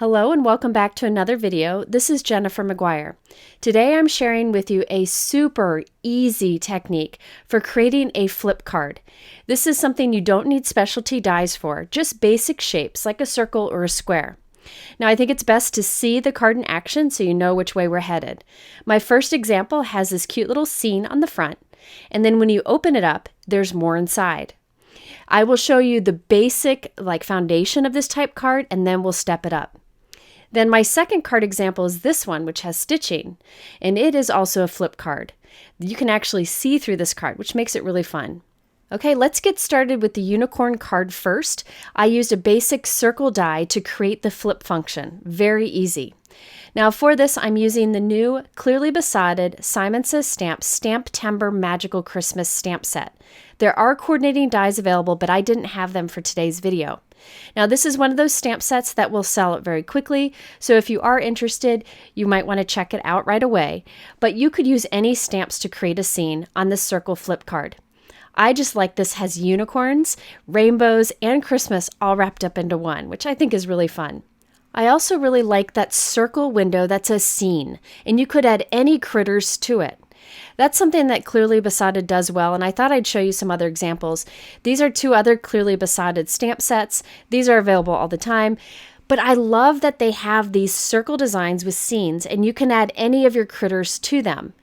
Hello and welcome back to another video. This is Jennifer McGuire. Today I'm sharing with you a super easy technique for creating a flip card. This is something you don't need specialty dies for, just basic shapes like a circle or a square. Now I think it's best to see the card in action so you know which way we're headed. My first example has this cute little scene on the front, and then when you open it up, there's more inside. I will show you the basic foundation of this type card, and then we'll step it up. Then my second card example is this one, which has stitching, and it is also a flip card. You can actually see through this card, which makes it really fun. Okay, let's get started with the unicorn card first. I used a basic circle die to create the flip function. Very easy. Now for this, I'm using the new Clearly Besotted Simon Says Stamp STAMPtember Magical Christmas stamp set. There are coordinating dies available, but I didn't have them for today's video. Now this is one of those stamp sets that will sell it very quickly, so if you are interested, you might want to check it out right away, but you could use any stamps to create a scene on this circle flip card. I just like this has unicorns, rainbows, and Christmas all wrapped up into one, which I think is really fun. I also really like that circle window that's a scene, and you could add any critters to it. That's something that Clearly Besotted does well, and I thought I'd show you some other examples. These are two other Clearly Besotted stamp sets. These are available all the time, but I love that they have these circle designs with scenes, and you can add any of your critters to them.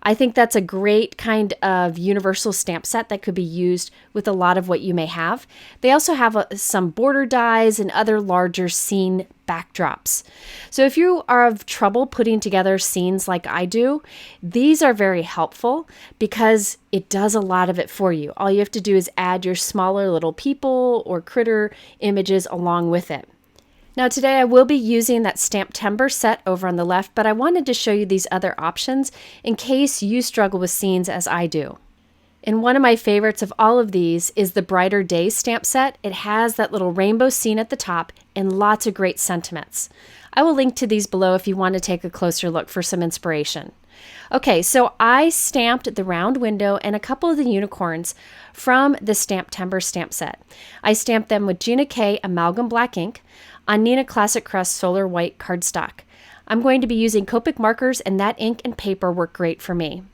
I think that's a great kind of universal stamp set that could be used with a lot of what you may have. They also have some border dies and other larger scene backdrops. So if you are of trouble putting together scenes like I do, these are very helpful because it does a lot of it for you. All you have to do is add your smaller little people or critter images along with it. Now today I will be using that STAMPtember set over on the left, but I wanted to show you these other options in case you struggle with scenes as I do. And one of my favorites of all of these is the Brighter Days stamp set. It has that little rainbow scene at the top and lots of great sentiments. I will link to these below if you want to take a closer look for some inspiration. Okay, so I stamped the round window and a couple of the unicorns from the STAMPtember stamp set. I stamped them with Gina K Amalgam Black ink on Neenah Classic Crest Solar White cardstock. I'm going to be using Copic markers, and that ink and paper work great for me.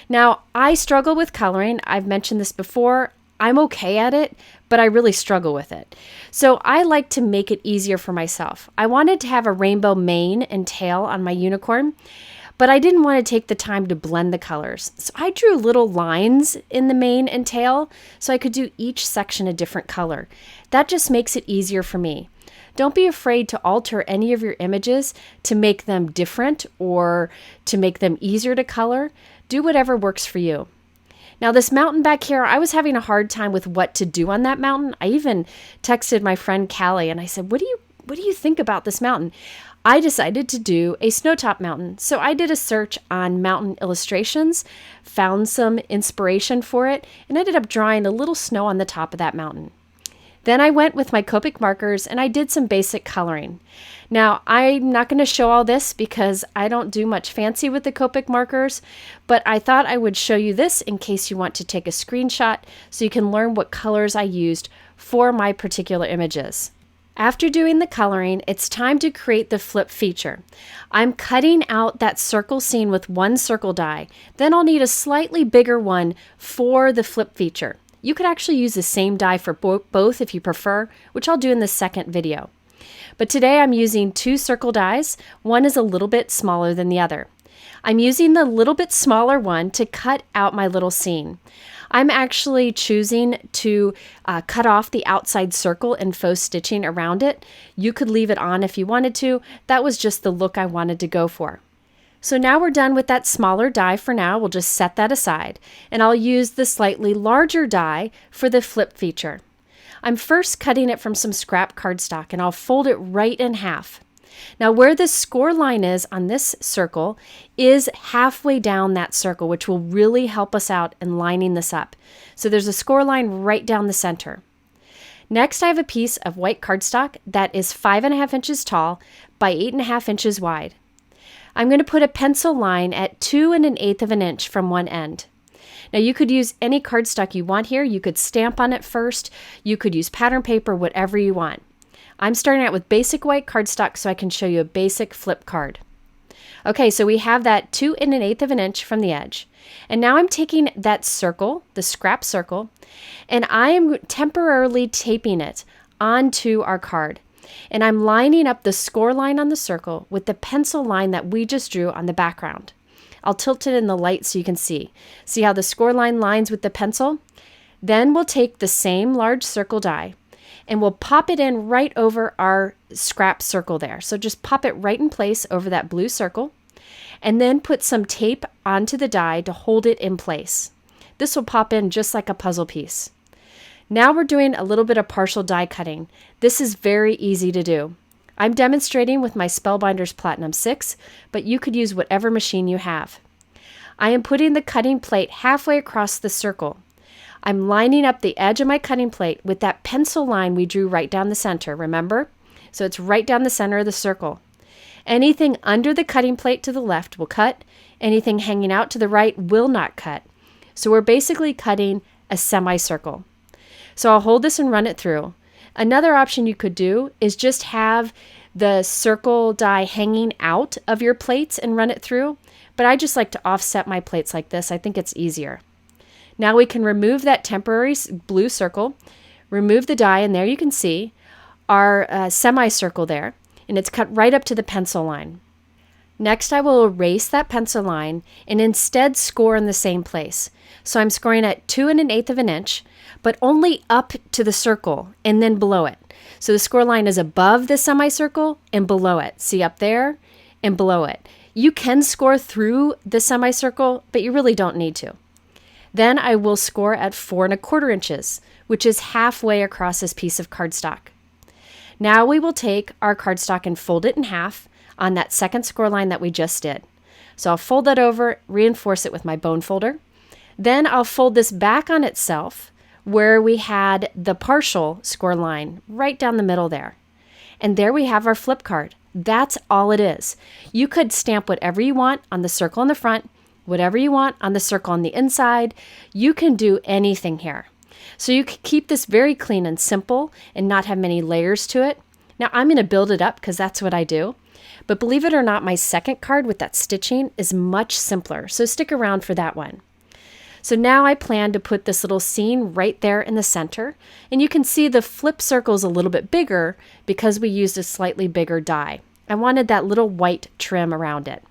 Now, I struggle with coloring. I've mentioned this before. I'm okay at it, but I really struggle with it. So I like to make it easier for myself. I wanted to have a rainbow mane and tail on my unicorn, but I didn't want to take the time to blend the colors. So I drew little lines in the mane and tail so I could do each section a different color. That just makes it easier for me. Don't be afraid to alter any of your images to make them different or to make them easier to color. Do whatever works for you. Now this mountain back here, I was having a hard time with what to do on that mountain. I even texted my friend Callie and I said, what do you think about this mountain? I decided to do a snowtop mountain. So I did a search on mountain illustrations, found some inspiration for it, and ended up drawing a little snow on the top of that mountain. Then I went with my Copic markers and I did some basic coloring. Now, I'm not going to show all this because I don't do much fancy with the Copic markers, but I thought I would show you this in case you want to take a screenshot so you can learn what colors I used for my particular images. After doing the coloring, it's time to create the flip feature. I'm cutting out that circle scene with one circle die. Then I'll need a slightly bigger one for the flip feature. You could actually use the same die for both if you prefer, which I'll do in the second video. But today I'm using two circle dies. One is a little bit smaller than the other. I'm using the little bit smaller one to cut out my little scene. I'm actually choosing to cut off the outside circle and faux stitching around it. You could leave it on if you wanted to. That was just the look I wanted to go for. So now we're done with that smaller die for now. We'll just set that aside, and I'll use the slightly larger die for the flip feature. I'm first cutting it from some scrap cardstock, and I'll fold it right in half. Now where the score line is on this circle is halfway down that circle, which will really help us out in lining this up. So there's a score line right down the center. Next, I have a piece of white cardstock that is 5.5 inches tall by 8.5 inches wide. I'm going to put a pencil line at 2 1/8 of an inch from one end. Now you could use any cardstock you want here. You could stamp on it first. You could use pattern paper, whatever you want. I'm starting out with basic white cardstock so I can show you a basic flip card. Okay, so we have that 2 1/8 of an inch from the edge. And now I'm taking that circle, the scrap circle, and I am temporarily taping it onto our card. And I'm lining up the score line on the circle with the pencil line that we just drew on the background. I'll tilt it in the light so you can see. See how the score line lines with the pencil? Then we'll take the same large circle die and we'll pop it in right over our scrap circle there. So just pop it right in place over that blue circle and then put some tape onto the die to hold it in place. This will pop in just like a puzzle piece. Now we're doing a little bit of partial die cutting. This is very easy to do. I'm demonstrating with my Spellbinders Platinum 6, but you could use whatever machine you have. I am putting the cutting plate halfway across the circle. I'm lining up the edge of my cutting plate with that pencil line we drew right down the center, remember? So it's right down the center of the circle. Anything under the cutting plate to the left will cut. Anything hanging out to the right will not cut. So we're basically cutting a semicircle. So I'll hold this and run it through. Another option you could do is just have the circle die hanging out of your plates and run it through, but I just like to offset my plates like this. I think it's easier. Now we can remove that temporary blue circle, remove the die, and there you can see our semicircle there, and it's cut right up to the pencil line. Next, I will erase that pencil line and instead score in the same place. So I'm scoring at 2 1/8 of an inch, but only up to the circle and then below it. So the score line is above the semicircle and below it. See up there and below it. You can score through the semicircle, but you really don't need to. Then I will score at 4 1/4 inches, which is halfway across this piece of cardstock. Now we will take our cardstock and fold it in half on that second score line that we just did. So I'll fold that over, reinforce it with my bone folder. Then I'll fold this back on itself where we had the partial score line right down the middle there. And there we have our flip card. That's all it is. You could stamp whatever you want on the circle in the front, whatever you want on the circle on the inside. You can do anything here. So you can keep this very clean and simple and not have many layers to it. Now I'm going to build it up because that's what I do. But believe it or not, my second card with that stitching is much simpler. So stick around for that one. So now I plan to put this little scene right there in the center. And you can see the flip circle is a little bit bigger because we used a slightly bigger die. I wanted that little white trim around it.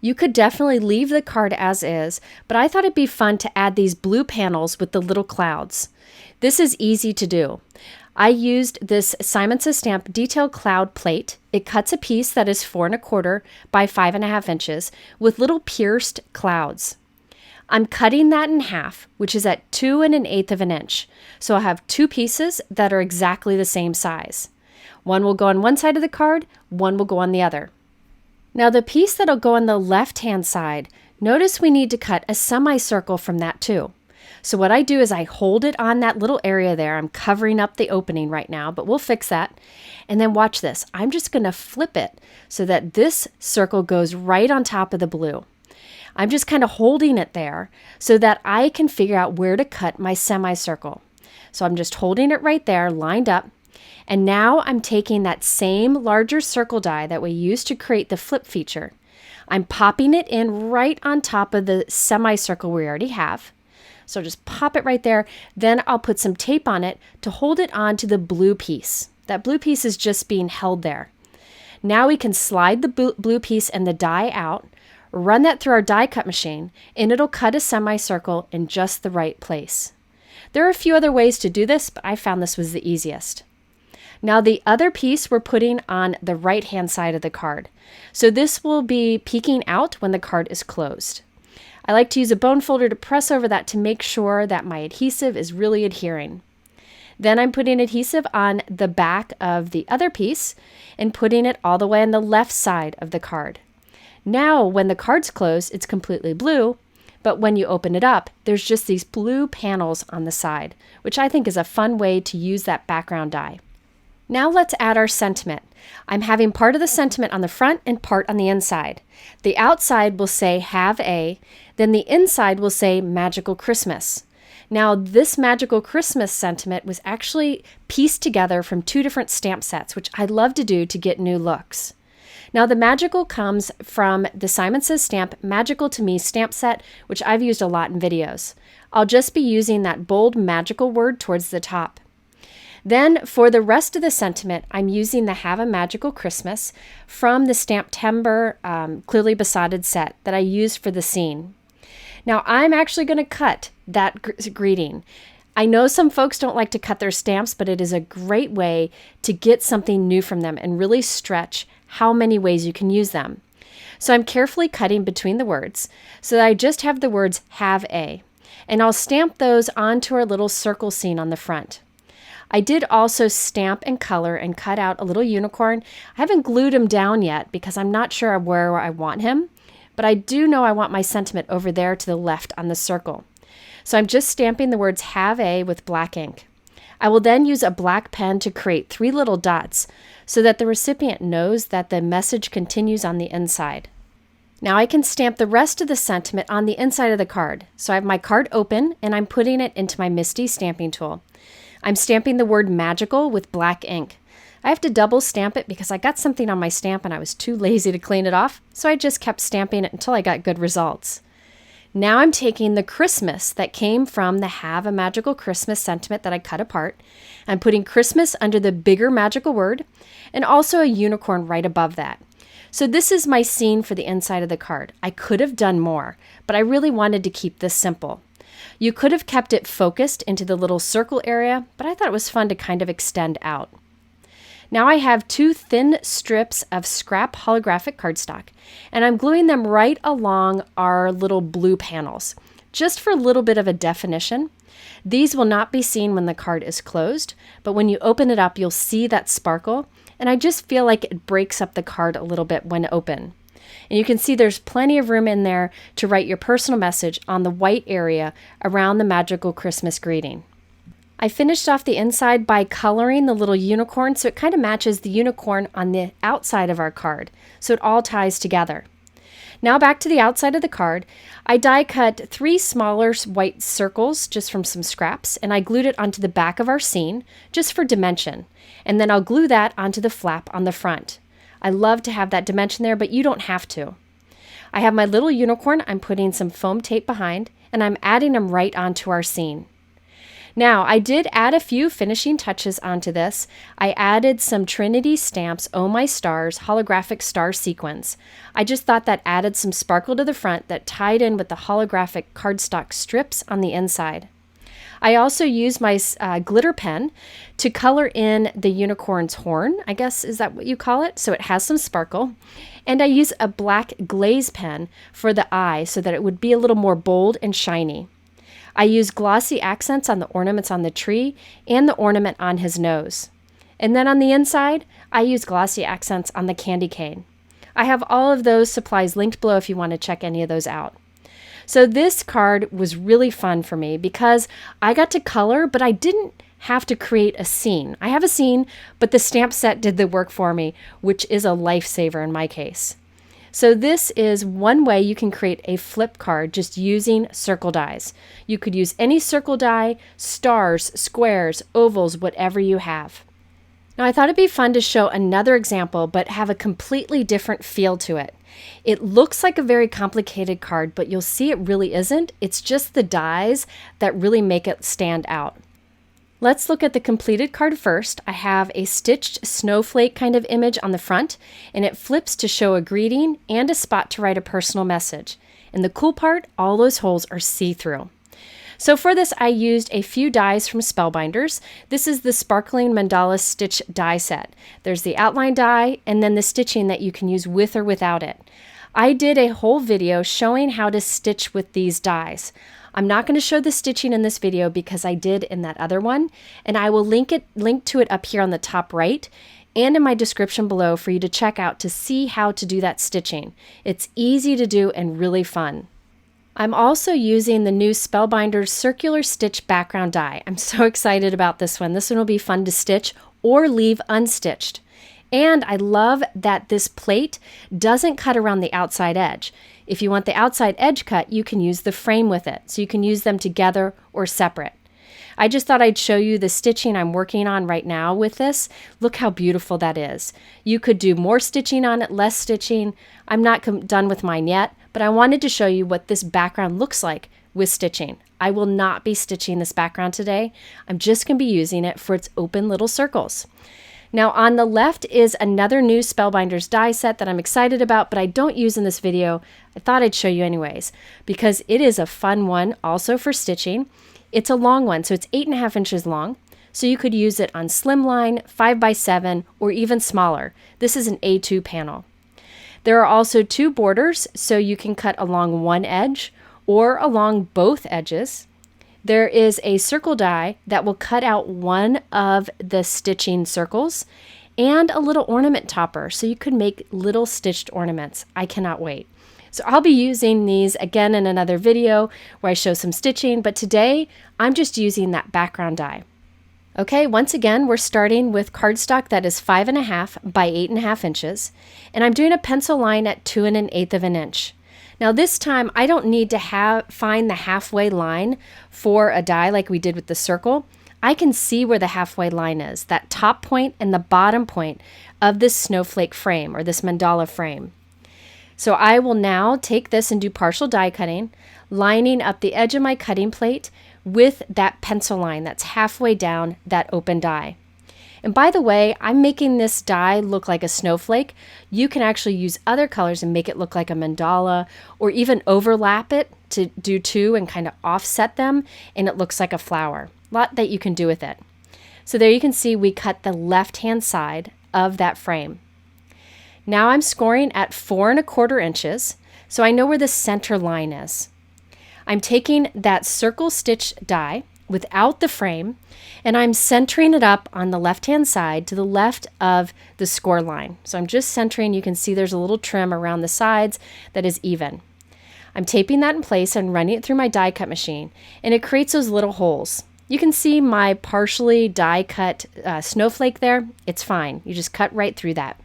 You could definitely leave the card as is, but I thought it'd be fun to add these blue panels with the little clouds. This is easy to do. I used this Simon Says Stamp detail cloud plate. It cuts a piece that is 4 1/4 by 5 1/2 inches with little pierced clouds. I'm cutting that in half, which is at 2 1/8 of an inch. So I'll have two pieces that are exactly the same size. One will go on one side of the card, one will go on the other. Now the piece that'll go on the left-hand side, notice we need to cut a semicircle from that too. So what I do is I hold it on that little area there. I'm covering up the opening right now, but we'll fix that. And then watch this. I'm just going to flip it so that this circle goes right on top of the blue. I'm just kind of holding it there so that I can figure out where to cut my semicircle. So I'm just holding it right there, lined up. And now I'm taking that same larger circle die that we used to create the flip feature. I'm popping it in right on top of the semicircle we already have. So just pop it right there. Then I'll put some tape on it to hold it onto the blue piece. That blue piece is just being held there. Now we can slide the blue piece and the die out, run that through our die cut machine, and it'll cut a semicircle in just the right place. There are a few other ways to do this, but I found this was the easiest. Now the other piece we're putting on the right-hand side of the card. So this will be peeking out when the card is closed. I like to use a bone folder to press over that to make sure that my adhesive is really adhering. Then I'm putting adhesive on the back of the other piece and putting it all the way on the left side of the card. Now when the card's closed, it's completely blue, but when you open it up, there's just these blue panels on the side, which I think is a fun way to use that background die. Now let's add our sentiment. I'm having part of the sentiment on the front and part on the inside. The outside will say have a, then the inside will say magical Christmas. Now, this magical Christmas sentiment was actually pieced together from 2 different stamp sets, which I love to do to get new looks. Now, the magical comes from the Simon Says Stamp Magical to Me stamp set, which I've used a lot in videos. I'll just be using that bold magical word towards the top. Then for the rest of the sentiment, I'm using the Have a Magical Christmas from the STAMPtember Clearly Besotted set that I used for the scene. Now I'm actually going to cut that greeting. I know some folks don't like to cut their stamps, but it is a great way to get something new from them and really stretch how many ways you can use them. So I'm carefully cutting between the words so that I just have the words have a, and I'll stamp those onto our little circle scene on the front. I did also stamp and color and cut out a little unicorn. I haven't glued him down yet because I'm not sure where I want him, but I do know I want my sentiment over there to the left on the circle. So I'm just stamping the words have a with black ink. I will then use a black pen to create 3 little dots so that the recipient knows that the message continues on the inside. Now I can stamp the rest of the sentiment on the inside of the card. So I have my card open and I'm putting it into my MISTI stamping tool. I'm stamping the word magical with black ink. I have to double stamp it because I got something on my stamp and I was too lazy to clean it off, so I just kept stamping it until I got good results. Now I'm taking the Christmas that came from the Have a Magical Christmas sentiment that I cut apart. I'm putting Christmas under the bigger magical word and also a unicorn right above that. So this is my scene for the inside of the card. I could have done more, but I really wanted to keep this simple. You could have kept it focused into the little circle area, but I thought it was fun to kind of extend out. Now I have 2 thin strips of scrap holographic cardstock, and I'm gluing them right along our little blue panels, just for a little bit of a definition. These will not be seen when the card is closed, but when you open it up, you'll see that sparkle, and I just feel like it breaks up the card a little bit when open. And you can see there's plenty of room in there to write your personal message on the white area around the magical Christmas greeting. I finished off the inside by coloring the little unicorn so it kind of matches the unicorn on the outside of our card, so it all ties together. Now back to the outside of the card, I die cut 3 smaller white circles just from some scraps, and I glued it onto the back of our scene just for dimension, and then I'll glue that onto the flap on the front. I love to have that dimension there, but you don't have to. I have my little unicorn I'm putting some foam tape behind, and I'm adding them right onto our scene. Now, I did add a few finishing touches onto this. I added some Trinity Stamps Oh My Stars holographic star sequins. I just thought that added some sparkle to the front that tied in with the holographic cardstock strips on the inside. I also used my glitter pen to color in the unicorn's horn, I guess is that what you call it? So it has some sparkle. And I use a black glaze pen for the eye so that it would be a little more bold and shiny. I use glossy accents on the ornaments on the tree and the ornament on his nose. And then on the inside, I use glossy accents on the candy cane. I have all of those supplies linked below if you want to check any of those out. So this card was really fun for me because I got to color, but I didn't have to create a scene. I have a scene, but the stamp set did the work for me, which is a lifesaver in my case. So this is one way you can create a flip card just using circle dies. You could use any circle die, stars, squares, ovals, whatever you have. Now I thought it'd be fun to show another example, but have a completely different feel to it. It looks like a very complicated card, but you'll see it really isn't. It's just the dies that really make it stand out. Let's look at the completed card first. I have a stitched snowflake kind of image on the front, and it flips to show a greeting and a spot to write a personal message. And the cool part, all those holes are see-through. So for this, I used a few dies from Spellbinders. This is the Sparkling Mandala Stitch die set. There's the outline die and then the stitching that you can use with or without it. I did a whole video showing how to stitch with these dies. I'm not going to show the stitching in this video because I did in that other one, and I will link to it up here on the top right and in my description below for you to check out to see how to do that stitching. It's easy to do and really fun. I'm also using the new Spellbinders Circular Stitch Background Die. I'm so excited about this one. This one will be fun to stitch or leave unstitched. And I love that this plate doesn't cut around the outside edge. If you want the outside edge cut, you can use the frame with it. So you can use them together or separate. I just thought I'd show you the stitching I'm working on right now with this. Look how beautiful that is. You could do more stitching on it, less stitching. I'm not done with mine yet, but I wanted to show you what this background looks like with stitching. I will not be stitching this background today. I'm just going to be using it for its open little circles. Now on the left is another new Spellbinders die set that I'm excited about, but I don't use in this video. I thought I'd show you anyways, because it is a fun one also for stitching. It's a long one, so it's 8.5 inches long. So you could use it on slimline, 5x7, or even smaller. This is an A2 panel. There are also 2 borders, so you can cut along one edge or along both edges. There is a circle die that will cut out one of the stitching circles and a little ornament topper, so you could make little stitched ornaments. I cannot wait. So I'll be using these again in another video where I show some stitching, but today I'm just using that background die. Okay, once again, we're starting with cardstock that is 5.5 by 8.5 inches, and I'm doing a pencil line at 2 1/8 of an inch. Now this time I don't need to find the halfway line for a die like we did with the circle. I can see where the halfway line is, that top point and the bottom point of this snowflake frame or this mandala frame. So I will now take this and do partial die cutting, lining up the edge of my cutting plate with that pencil line that's halfway down that open die. And by the way, I'm making this die look like a snowflake. You can actually use other colors and make it look like a mandala, or even overlap it to do 2 and kind of offset them, and it looks like a flower. A lot that you can do with it. So there you can see we cut the left-hand side of that frame. Now I'm scoring at 4 1/4 inches, so I know where the center line is. I'm taking that circle stitch die without the frame, and I'm centering it up on the left-hand side to the left of the score line. So I'm just centering. You can see there's a little trim around the sides that is even. I'm taping that in place and running it through my die cut machine, and it creates those little holes. You can see my partially die cut snowflake there. It's fine. You just cut right through that.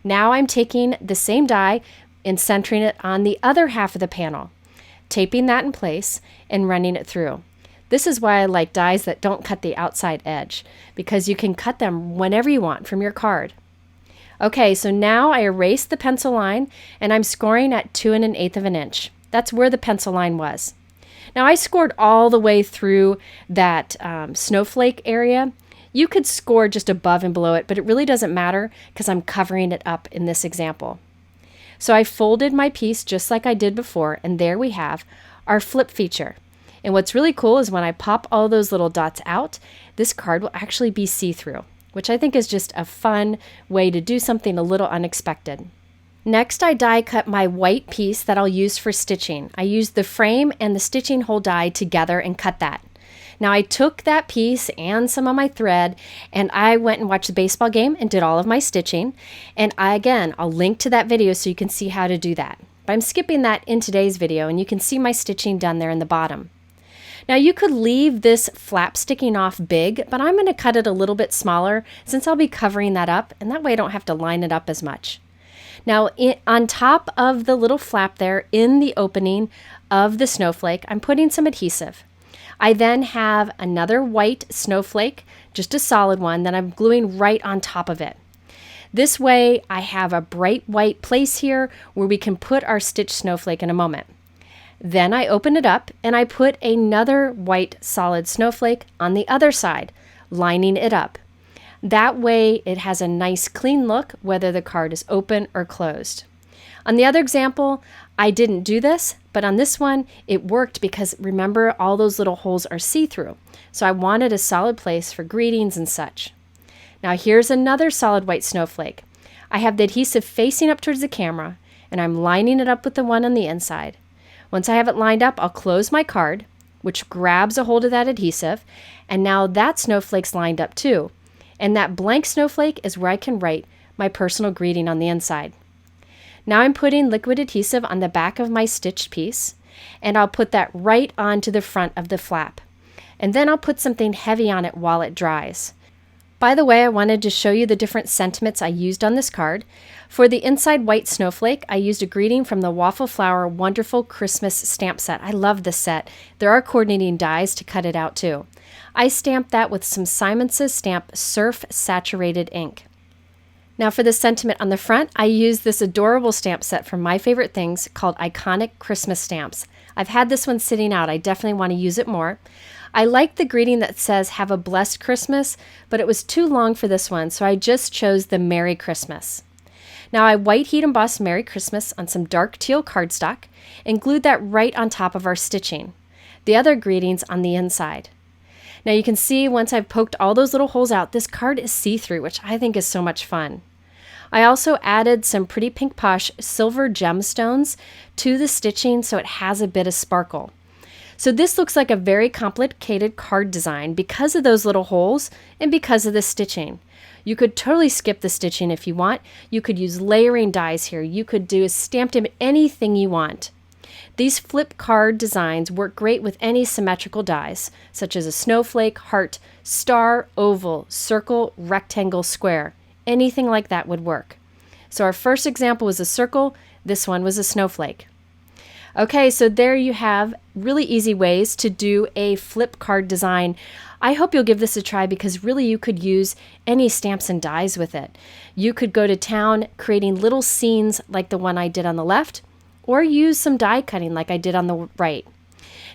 Now I'm taking the same die and centering it on the other half of the panel, taping that in place and running it through. This is why I like dies that don't cut the outside edge, because you can cut them whenever you want from your card. Okay, so now I erased the pencil line and I'm scoring at 2 1/8 of an inch. That's where the pencil line was. Now I scored all the way through that snowflake area. You could score just above and below it, but it really doesn't matter because I'm covering it up in this example. So I folded my piece just like I did before, and there we have our flip feature. And what's really cool is when I pop all those little dots out, this card will actually be see-through, which I think is just a fun way to do something a little unexpected. Next, I die cut my white piece that I'll use for stitching. I used the frame and the stitching hole die together and cut that. Now I took that piece and some of my thread and I went and watched the baseball game and did all of my stitching. And I'll link to that video so you can see how to do that. But I'm skipping that in today's video, and you can see my stitching done there in the bottom. Now you could leave this flap sticking off big, but I'm going to cut it a little bit smaller since I'll be covering that up, and that way I don't have to line it up as much. Now on top of the little flap there in the opening of the snowflake, I'm putting some adhesive. I then have another white snowflake, just a solid one, that I'm gluing right on top of it. This way I have a bright white place here where we can put our stitched snowflake in a moment. Then I open it up and I put another white solid snowflake on the other side, lining it up. That way it has a nice clean look whether the card is open or closed. On the other example, I didn't do this, but on this one it worked because remember all those little holes are see-through. So I wanted a solid place for greetings and such. Now here's another solid white snowflake. I have the adhesive facing up towards the camera and I'm lining it up with the one on the inside. Once I have it lined up, I'll close my card, which grabs a hold of that adhesive, and now that snowflake's lined up too. And that blank snowflake is where I can write my personal greeting on the inside. Now I'm putting liquid adhesive on the back of my stitched piece, and I'll put that right onto the front of the flap. And then I'll put something heavy on it while it dries. By the way, I wanted to show you the different sentiments I used on this card. For the inside white snowflake, I used a greeting from the Waffle Flower Wonderful Christmas stamp set. I love this set. There are coordinating dies to cut it out too. I stamped that with some Simon Says Stamp Surf Saturated ink. Now for the sentiment on the front, I used this adorable stamp set from My Favorite Things called Iconic Christmas Stamps. I've had this one sitting out. I definitely want to use it more. I like the greeting that says have a blessed Christmas, but it was too long for this one, so I just chose the Merry Christmas. Now I white heat embossed Merry Christmas on some dark teal cardstock and glued that right on top of our stitching. The other greetings on the inside. Now you can see once I've poked all those little holes out, this card is see-through, which I think is so much fun. I also added some Pretty Pink Posh silver gemstones to the stitching so it has a bit of sparkle. So this looks like a very complicated card design because of those little holes and because of the stitching. You could totally skip the stitching if you want. You could use layering dies here. You could do a STAMPtember, anything you want. These flip card designs work great with any symmetrical dies, such as a snowflake, heart, star, oval, circle, rectangle, square. Anything like that would work. So our first example was a circle. This one was a snowflake. Okay, so there you have really easy ways to do a flip card design. I hope you'll give this a try because really you could use any stamps and dies with it. You could go to town creating little scenes like the one I did on the left, or use some die cutting like I did on the right.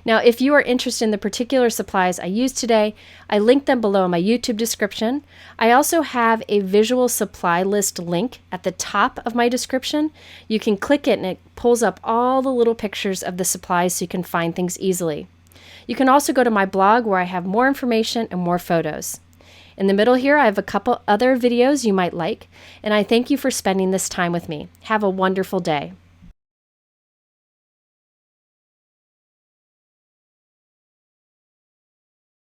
Now, if you are interested in the particular supplies I used today, I linked them below in my YouTube description. I also have a visual supply list link at the top of my description. You can click it and it pulls up all the little pictures of the supplies so you can find things easily. You can also go to my blog where I have more information and more photos. In the middle here, I have a couple other videos you might like, and I thank you for spending this time with me. Have a wonderful day.